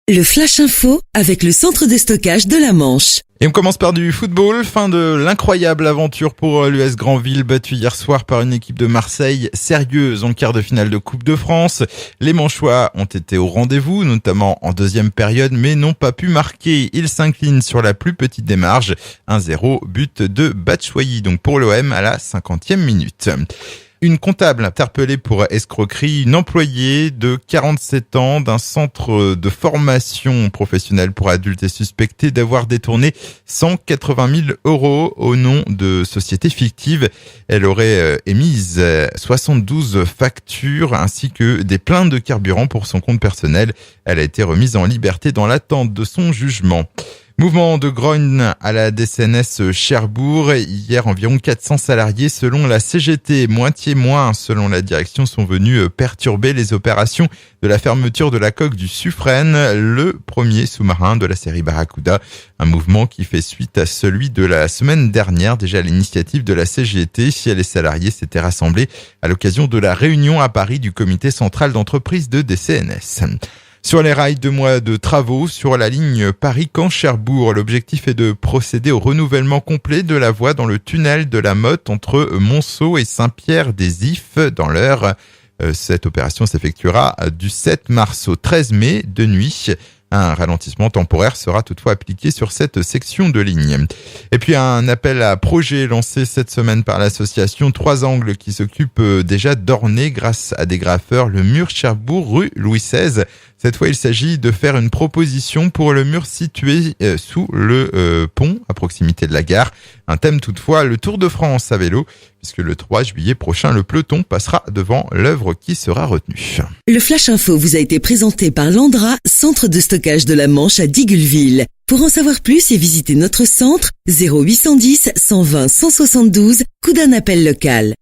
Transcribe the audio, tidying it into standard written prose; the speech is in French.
Le Flash Info avec le centre de stockage de la Manche. Et on commence par du football, fin de l'incroyable aventure pour l'US Grandville, battu hier soir par une équipe de Marseille sérieuse en quart de finale de Coupe de France. Les Manchois ont été au rendez-vous, notamment en deuxième période, mais n'ont pas pu marquer. Ils s'inclinent sur la plus petite des marges, 1-0, but de Batshuayi, donc pour l'OM à la 50e minute. Une comptable interpellée pour escroquerie, une employée de 47 ans d'un centre de formation professionnelle pour adultes est suspectée d'avoir détourné 180 000 € au nom de sociétés fictives. Elle aurait émise 72 factures ainsi que des plaintes de carburant pour son compte personnel. Elle a été remise en liberté dans l'attente de son jugement. Mouvement de grogne à la DCNS Cherbourg. Hier, environ 400 salariés, selon la CGT, moitié moins, selon la direction, sont venus perturber les opérations de la fermeture de la coque du Suffren, le premier sous-marin de la série Barracuda. Un mouvement qui fait suite à celui de la semaine dernière, déjà à l'initiative de la CGT. Les salariés s'étaient rassemblés à l'occasion de la réunion à Paris du comité central d'entreprise de DCNS. Sur les rails, 2 mois de travaux sur la ligne Paris-Caen-Cherbourg. L'objectif est de procéder au renouvellement complet de la voie dans le tunnel de la Motte entre Monceau et Saint-Pierre-des-Ifs dans l'Eure. Cette opération s'effectuera du 7 mars au 13 mai de nuit. Un ralentissement temporaire sera toutefois appliqué sur cette section de ligne. Et puis un appel à projet lancé cette semaine par l'association 3 Angles qui s'occupe déjà d'orner grâce à des graffeurs le mur Cherbourg rue Louis XVI. Cette fois, il s'agit de faire une proposition pour le mur situé sous le pont à proximité de la gare. Un thème toutefois, le Tour de France à vélo, puisque le 3 juillet prochain, le peloton passera devant l'œuvre qui sera retenue. Le Flash Info vous a été présenté par Landra, centre de stockage de la Manche à Digueulville. Pour en savoir plus et visiter notre centre, 0810 120 172, coup d'un appel local.